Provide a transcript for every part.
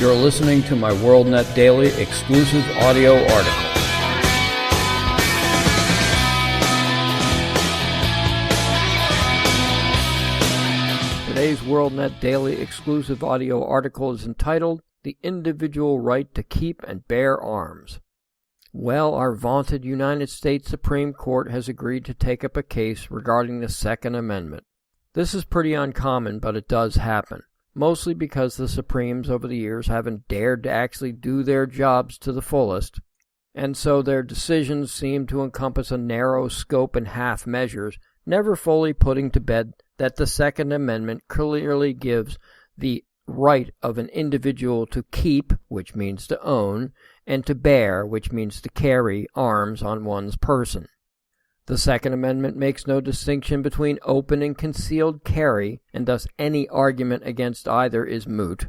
You're listening to my WorldNet Daily exclusive audio article. Today's WorldNet Daily exclusive audio article is entitled, "The Individual Right to Keep and Bear Arms." Well, our vaunted United States Supreme Court has agreed to take up a case regarding the Second Amendment. This is pretty uncommon, but it does happen, mostly because the Supremes over the years haven't dared to actually do their jobs to the fullest, and so their decisions seem to encompass a narrow scope and half measures, never fully putting to bed that the Second Amendment clearly gives the right of an individual to keep, which means to own, and to bear, which means to carry, arms on one's person. The Second Amendment makes no distinction between open and concealed carry, and thus any argument against either is moot.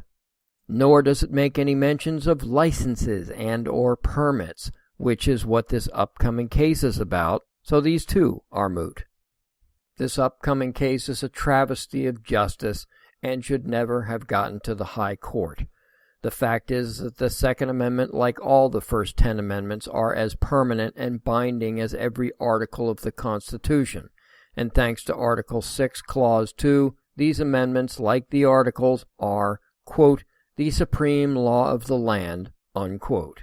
Nor does it make any mentions of licenses and or permits, which is what this upcoming case is about, so these too are moot. This upcoming case is a travesty of justice and should never have gotten to the High Court. The fact is that the Second Amendment, like all the first 10 amendments, are as permanent and binding as every article of the Constitution, and thanks to Article 6, Clause 2, these amendments, like the articles, are, quote, the supreme law of the land, unquote.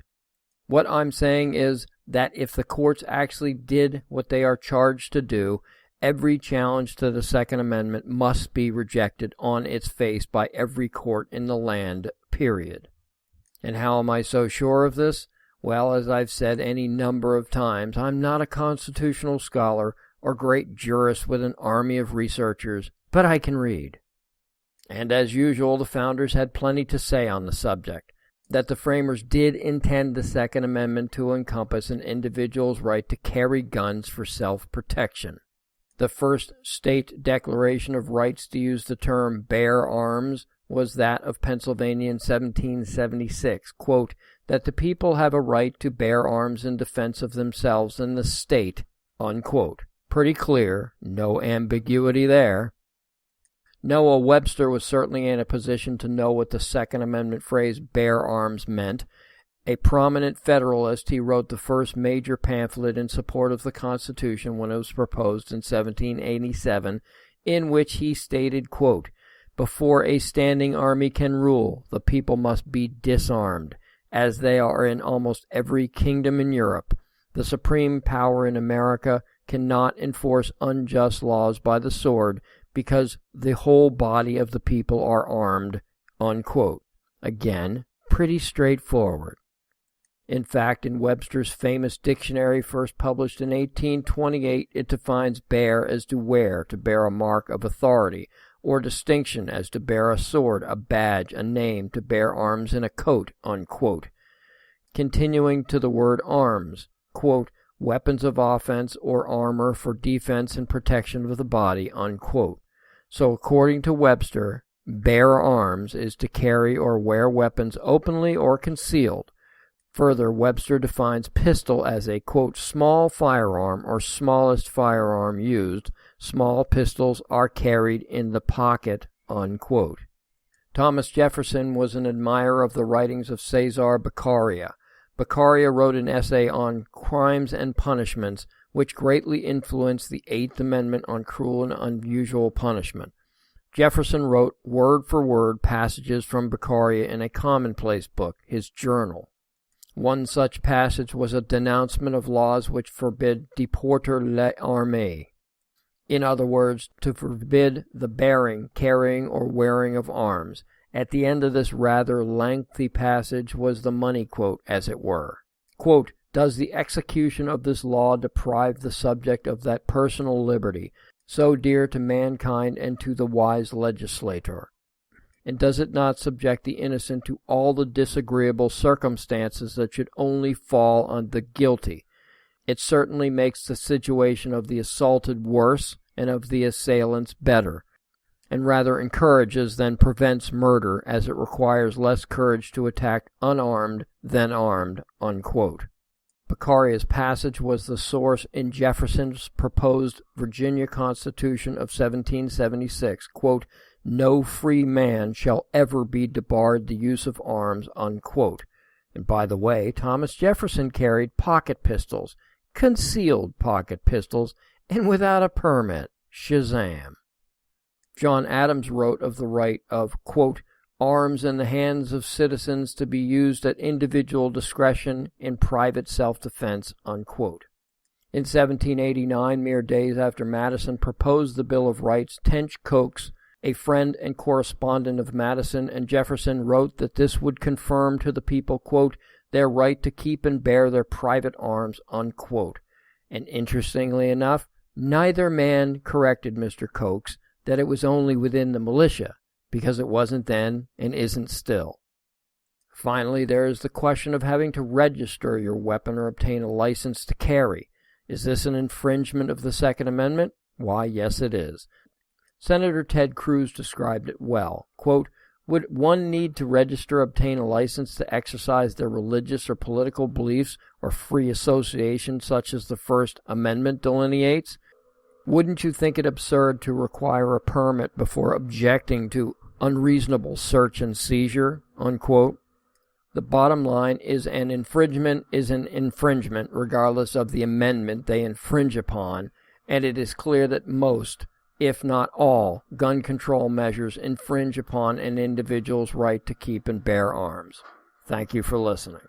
What I'm saying is that if the courts actually did what they are charged to do, every challenge to the Second Amendment must be rejected on its face by every court in the land, period. And how am I so sure of this? Well, as I've said any number of times, I'm not a constitutional scholar or great jurist with an army of researchers, but I can read. And as usual, the founders had plenty to say on the subject, that the framers did intend the Second Amendment to encompass an individual's right to carry guns for self-protection. The first state declaration of rights to use the term bear arms was that of Pennsylvania in 1776, quote, that the people have a right to bear arms in defense of themselves and the state, unquote. Pretty clear, no ambiguity there. Noah Webster was certainly in a position to know what the Second Amendment phrase bear arms meant. A prominent Federalist, he wrote the first major pamphlet in support of the Constitution when it was proposed in 1787, in which he stated, quote, before a standing army can rule, the people must be disarmed, as they are in almost every kingdom in Europe. The supreme power in America cannot enforce unjust laws by the sword, because the whole body of the people are armed, unquote. Again, pretty straightforward. In fact, in Webster's famous dictionary, first published in 1828, it defines bear as to wear, to bear a mark of authority, or distinction as to bear a sword, a badge, a name, to bear arms in a coat, unquote. Continuing to the word arms, quote, weapons of offense or armor for defense and protection of the body, unquote. So according to Webster, bear arms is to carry or wear weapons openly or concealed. Further, Webster defines pistol as a, quote, small firearm or smallest firearm used. Small pistols are carried in the pocket, unquote. Thomas Jefferson was an admirer of the writings of Cesar Beccaria. Beccaria wrote an essay on crimes and punishments, which greatly influenced the Eighth Amendment on cruel and unusual punishment. Jefferson wrote word for word passages from Beccaria in a commonplace book, his journal. One such passage was a denouncement of laws which forbid deporter l'armée. In other words, to forbid the bearing, carrying, or wearing of arms. At the end of this rather lengthy passage was the money quote, as it were. Quote, does the execution of this law deprive the subject of that personal liberty, so dear to mankind and to the wise legislator? And does it not subject the innocent to all the disagreeable circumstances that should only fall on the guilty? It certainly makes the situation of the assaulted worse and of the assailants better, and rather encourages than prevents murder, as it requires less courage to attack unarmed than armed, unquote. Beccaria's passage was the source in Jefferson's proposed Virginia Constitution of 1776, quote, no free man shall ever be debarred the use of arms, unquote. And by the way, Thomas Jefferson carried pocket pistols, concealed pocket pistols, and without a permit. Shazam. John Adams wrote of the right of, quote, arms in the hands of citizens to be used at individual discretion in private self-defense, unquote. In 1789, mere days after Madison proposed the Bill of Rights, Tench Coxe, a friend and correspondent of Madison and Jefferson, wrote that this would confirm to the people, quote, their right to keep and bear their private arms, unquote. And interestingly enough, neither man corrected Mr. Coxe that it was only within the militia, because it wasn't then and isn't still. Finally, there is the question of having to register your weapon or obtain a license to carry. Is this an infringement of the Second Amendment? Why, yes it is. Senator Ted Cruz described it well. Quote, would one need to register, obtain a license to exercise their religious or political beliefs or free association such as the First Amendment delineates? Wouldn't you think it absurd to require a permit before objecting to unreasonable search and seizure, unquote? The bottom line is an infringement regardless of the amendment they infringe upon, and it is clear that most, if not all, gun control measures infringe upon an individual's right to keep and bear arms. Thank you for listening.